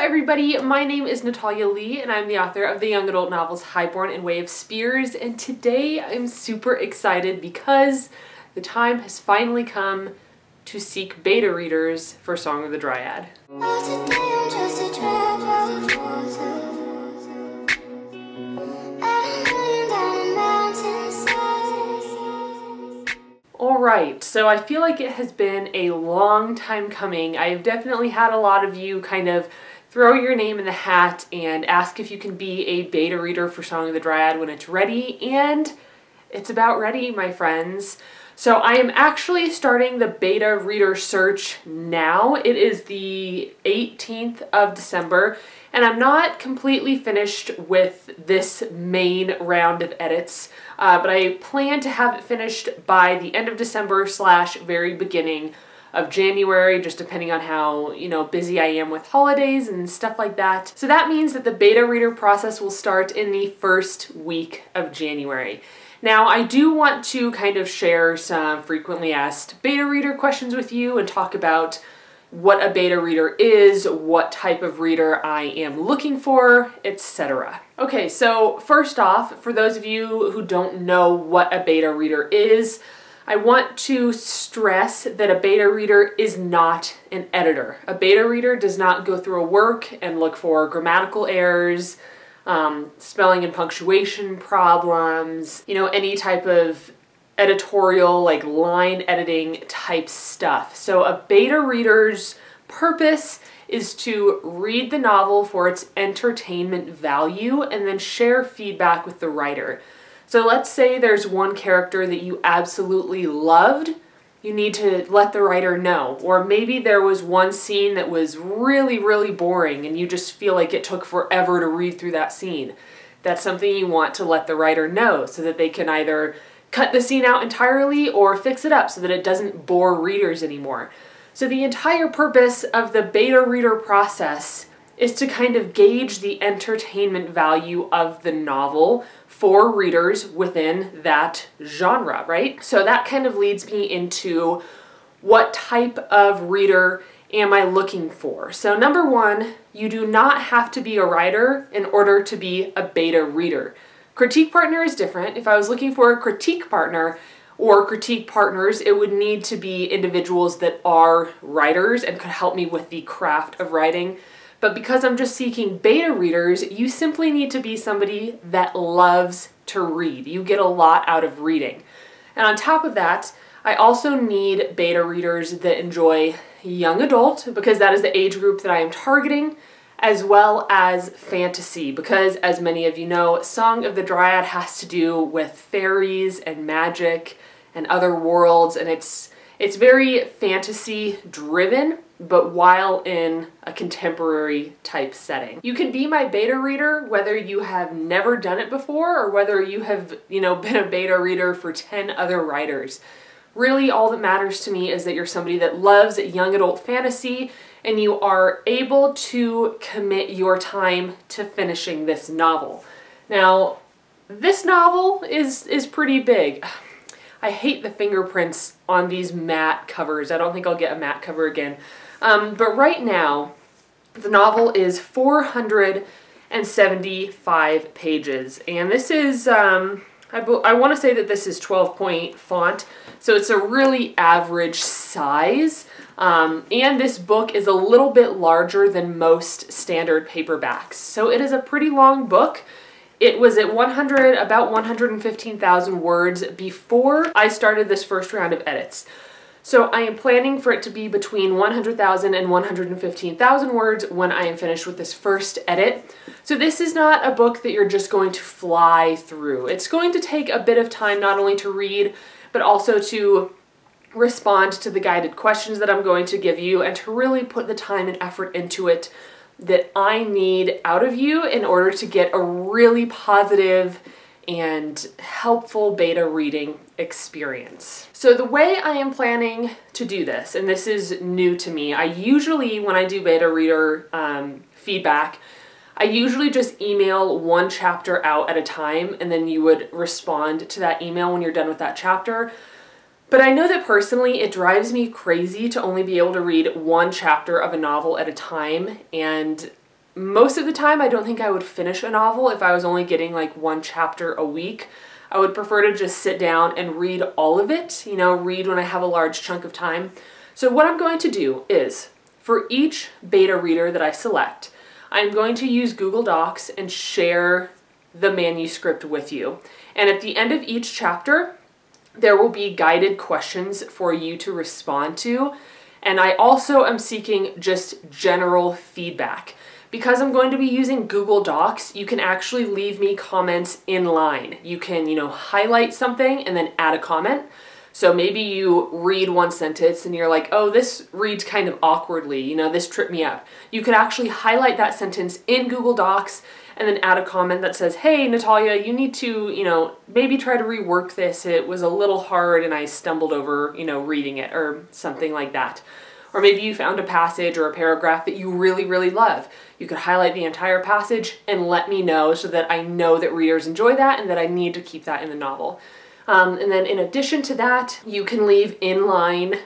everybody, my name is Natalia Leigh and I'm the author of the young adult novels Highborn and Way of Spears, and today I'm super excited because the time has finally come to seek beta readers for Song of the Dryad. Alright, so I feel like it has been a long time coming. I've definitely had a lot of you kind of throw your name in the hat and ask if you can be a beta reader for Song of the Dryad when it's ready, and it's about ready, my friends. So I am actually starting the beta reader search now. It is the 18th of December, and I'm not completely finished with this main round of edits, but I plan to have it finished by the end of December / very beginning of January, just depending on how, busy I am with holidays and stuff like that. So that means that the beta reader process will start in the first week of January. Now, I do want to kind of share some frequently asked beta reader questions with you and talk about what a beta reader is, what type of reader I am looking for, etc. Okay, so first off, for those of you who don't know what a beta reader is, I want to stress that a beta reader is not an editor. A beta reader does not go through a work and look for grammatical errors, spelling and punctuation problems, any type of editorial, like line editing type stuff. So a beta reader's purpose is to read the novel for its entertainment value and then share feedback with the writer. So let's say there's one character that you absolutely loved. You need to let the writer know. Or maybe there was one scene that was really, really boring and you just feel like it took forever to read through that scene. That's something you want to let the writer know so that they can either cut the scene out entirely or fix it up so that it doesn't bore readers anymore. So the entire purpose of the beta reader process is to kind of gauge the entertainment value of the novel for readers within that genre, right? So that kind of leads me into what type of reader am I looking for? So number one, you do not have to be a writer in order to be a beta reader. Critique partner is different. If I was looking for a critique partner or critique partners, it would need to be individuals that are writers and could help me with the craft of writing. But because I'm just seeking beta readers, you simply need to be somebody that loves to read. You get a lot out of reading. And on top of that, I also need beta readers that enjoy young adult, because that is the age group that I am targeting, as well as fantasy, because as many of you know, Song of the Dryad has to do with fairies and magic and other worlds, and it's very fantasy driven, but while in a contemporary type setting. You can be my beta reader whether you have never done it before or whether you have, been a beta reader for 10 other writers. Really, all that matters to me is that you're somebody that loves young adult fantasy and you are able to commit your time to finishing this novel. Now, this novel is pretty big. I hate the fingerprints on these matte covers. I don't think I'll get a matte cover again. But right now, the novel is 475 pages, and this is, I want to say that this is 12-point font, so it's a really average size, and this book is a little bit larger than most standard paperbacks, so it is a pretty long book. It was at about 115,000 words before I started this first round of edits. So I am planning for it to be between 100,000 and 115,000 words when I am finished with this first edit. So this is not a book that you're just going to fly through. It's going to take a bit of time not only to read, but also to respond to the guided questions that I'm going to give you and to really put the time and effort into it that I need out of you in order to get a really positive and helpful beta reading experience. So the way I am planning to do this, and this is new to me, I usually, when I do beta reader feedback, I usually just email one chapter out at a time, and then you would respond to that email when you're done with that chapter. But I know that personally it drives me crazy to only be able to read one chapter of a novel at a time, and most of the time I don't think I would finish a novel if I was only getting like one chapter a week. I would prefer to just sit down and read all of it, you know, read when I have a large chunk of time. So what I'm going to do is, for each beta reader that I select, I'm going to use Google Docs and share the manuscript with you. And at the end of each chapter, there will be guided questions for you to respond to. And I also am seeking just general feedback. Because I'm going to be using Google Docs, you can actually leave me comments in line. You can, you know, highlight something and then add a comment. So maybe you read one sentence and you're like, oh, this reads kind of awkwardly, you know, this tripped me up. You could actually highlight that sentence in Google Docs and then add a comment that says, hey, Natalia, you need to, you know, maybe try to rework this. It was a little hard and I stumbled over, you know, reading it, or something like that. Or maybe you found a passage or a paragraph that you really, really love. You could highlight the entire passage and let me know so that I know that readers enjoy that and that I need to keep that in the novel. And then in addition to that, you can leave inline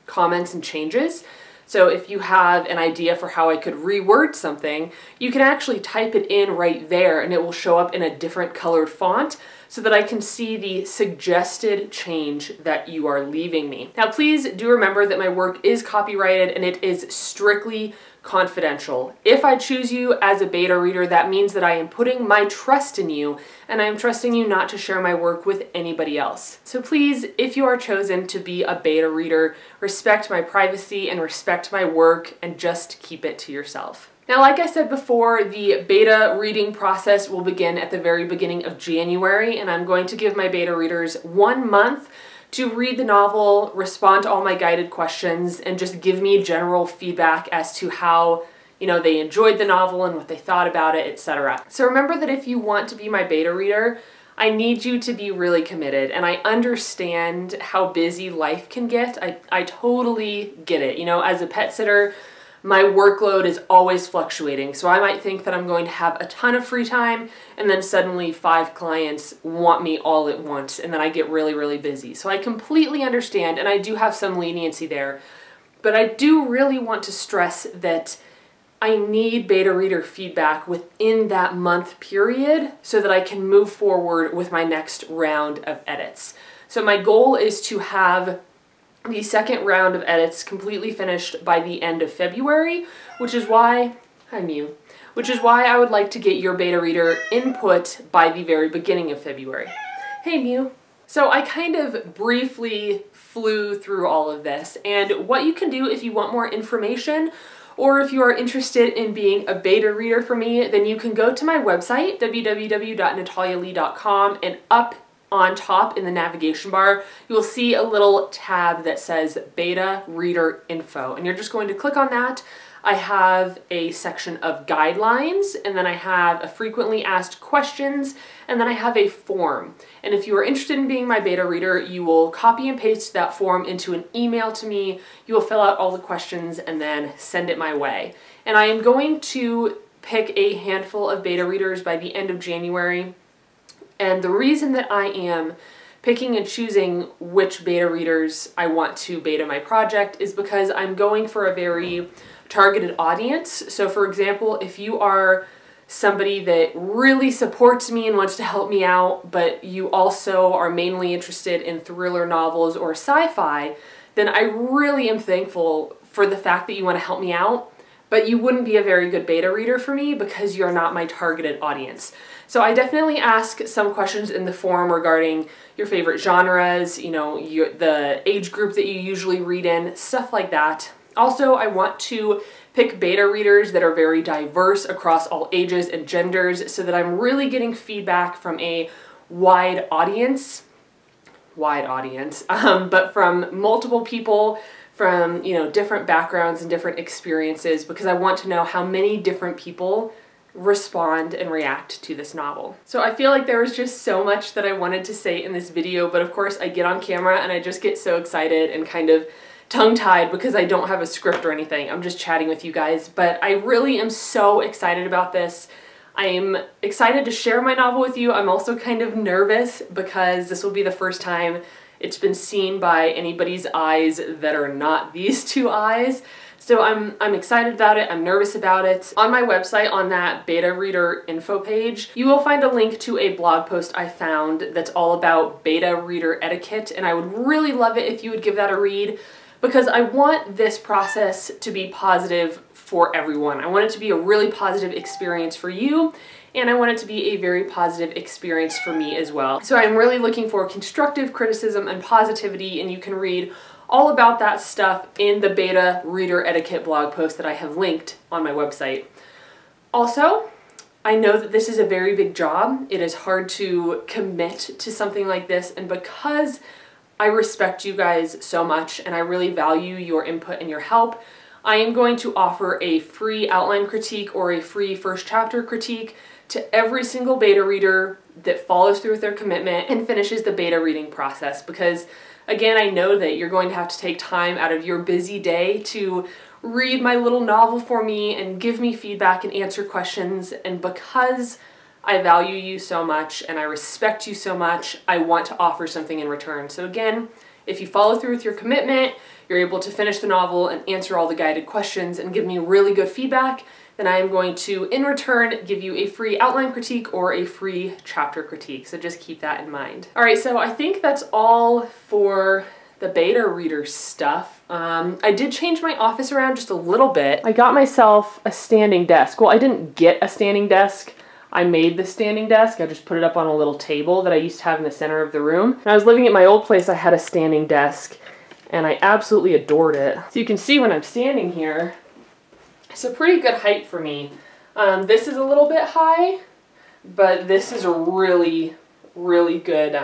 comments and changes. So if you have an idea for how I could reword something, you can actually type it in right there and it will show up in a different colored font so that I can see the suggested change that you are leaving me. Now, please do remember that my work is copyrighted and it is strictly confidential. If I choose you as a beta reader, that means that I am putting my trust in you and I am trusting you not to share my work with anybody else. So please, if you are chosen to be a beta reader, respect my privacy and respect my work and just keep it to yourself. Now, like I said before, the beta reading process will begin at the very beginning of January, and I'm going to give my beta readers 1 month to read the novel, respond to all my guided questions, and just give me general feedback as to how, you know, they enjoyed the novel and what they thought about it, etc. So remember that if you want to be my beta reader, I need you to be really committed, and I understand how busy life can get. I totally get it. You know, as a pet sitter, my workload is always fluctuating, so I might think that I'm going to have a ton of free time, and then suddenly 5 clients want me all at once, and then I get really, really busy. So I completely understand, and I do have some leniency there, but I do really want to stress that I need beta reader feedback within that month period so that I can move forward with my next round of edits. So my goal is to have the second round of edits completely finished by the end of February, which is why, hi Mew, which is why I would like to get your beta reader input by the very beginning of February. Hey Mew. So I kind of briefly flew through all of this, and what you can do if you want more information or if you are interested in being a beta reader for me, then you can go to my website, www.natalialeigh.com, and up on top in the navigation bar, you will see a little tab that says Beta Reader Info, and you're just going to click on that. I have a section of guidelines, and then I have a frequently asked questions, and then I have a form. And if you are interested in being my beta reader, you will copy and paste that form into an email to me. You will fill out all the questions and then send it my way. And I am going to pick a handful of beta readers by the end of January. And the reason that I am picking and choosing which beta readers I want to beta my project is because I'm going for a very targeted audience. So for example, if you are somebody that really supports me and wants to help me out, but you also are mainly interested in thriller novels or sci-fi, then I really am thankful for the fact that you want to help me out, but you wouldn't be a very good beta reader for me because you're not my targeted audience. So I definitely ask some questions in the form regarding your favorite genres, you know, the age group that you usually read in, stuff like that. Also, I want to pick beta readers that are very diverse across all ages and genders so that I'm really getting feedback from a wide audience, but from multiple people, from, you know, different backgrounds and different experiences, because I want to know how many different people respond and react to this novel. So I feel like there was just so much that I wanted to say in this video, but of course I get on camera and I just get so excited and kind of tongue-tied because I don't have a script or anything. I'm just chatting with you guys, but I really am so excited about this. I'm excited to share my novel with you. I'm also kind of nervous because this will be the first time it's been seen by anybody's eyes that are not these two eyes. So I'm excited about it, I'm nervous about it. On my website, on that beta reader info page, you will find a link to a blog post I found that's all about beta reader etiquette, and I would really love it if you would give that a read, because I want this process to be positive for everyone. I want it to be a really positive experience for you, and I want it to be a very positive experience for me as well. So I'm really looking for constructive criticism and positivity, and you can read all about that stuff in the beta reader etiquette blog post that I have linked on my website. Also, I know that this is a very big job. It is hard to commit to something like this, and because I respect you guys so much and I really value your input and your help, I am going to offer a free outline critique or a free first chapter critique to every single beta reader that follows through with their commitment and finishes the beta reading process, because again, I know that you're going to have to take time out of your busy day to read my little novel for me and give me feedback and answer questions, and because I value you so much and I respect you so much, I want to offer something in return. So again, if you follow through with your commitment, you're able to finish the novel and answer all the guided questions and give me really good feedback, then I am going to, in return, give you a free outline critique or a free chapter critique. So just keep that in mind. All right, so I think that's all for the beta reader stuff. I did change my office around just a little bit. I got myself a standing desk. Well, I didn't get a standing desk. I made the standing desk. I just put it up on a little table that I used to have in the center of the room. When I was living at my old place, I had a standing desk, and I absolutely adored it. So you can see when I'm standing here, it's a pretty good height for me. This is a little bit high, but this is a really, really good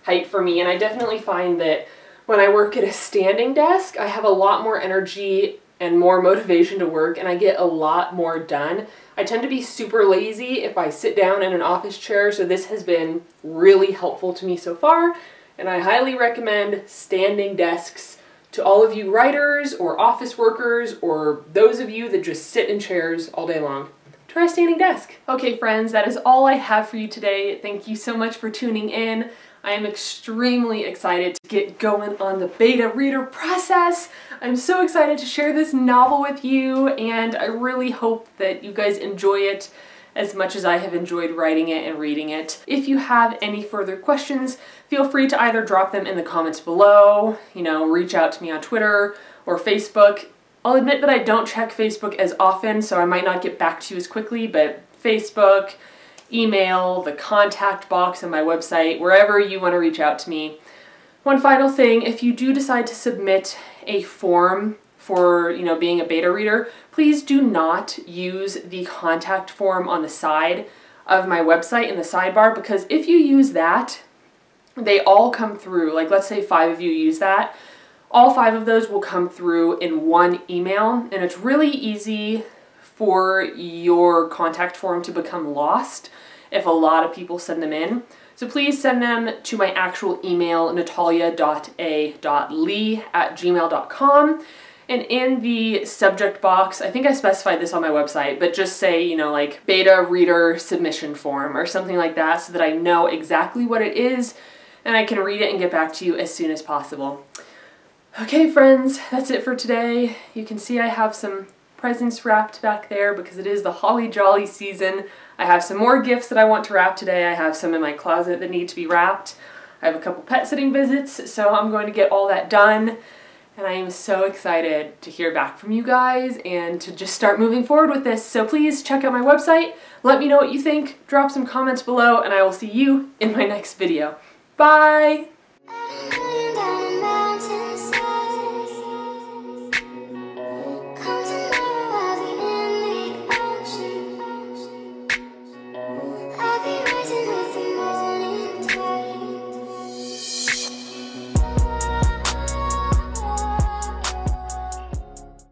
height for me. And I definitely find that when I work at a standing desk, I have a lot more energy and more motivation to work, and I get a lot more done. I tend to be super lazy if I sit down in an office chair, so this has been really helpful to me so far, and I highly recommend standing desks to all of you writers or office workers or those of you that just sit in chairs all day long. Try a standing desk. Okay friends, that is all I have for you today. Thank you so much for tuning in. I am extremely excited to get going on the beta reader process. I'm so excited to share this novel with you, and I really hope that you guys enjoy it as much as I have enjoyed writing it and reading it. If you have any further questions, feel free to either drop them in the comments below, reach out to me on Twitter or Facebook. I'll admit that I don't check Facebook as often, so I might not get back to you as quickly, but Facebook, email, the contact box on my website, wherever you want to reach out to me. One final thing, if you do decide to submit a form for, being a beta reader, please do not use the contact form on the side of my website in the sidebar, because if you use that, they all come through. Like, let's say 5 of you use that. All 5 of those will come through in one email, and it's really easy for your contact form to become lost if a lot of people send them in. So please send them to my actual email, natalia.a.leigh@gmail.com. And in the subject box, I think I specified this on my website, but just say, like beta reader submission form or something like that, so that I know exactly what it is and I can read it and get back to you as soon as possible. Okay friends, that's it for today. You can see I have some presents wrapped back there because it is the holly jolly season. I have some more gifts that I want to wrap today. I have some in my closet that need to be wrapped. I have a couple pet sitting visits, so I'm going to get all that done. And I am so excited to hear back from you guys and to just start moving forward with this. So please check out my website, let me know what you think, drop some comments below, and I will see you in my next video. Bye!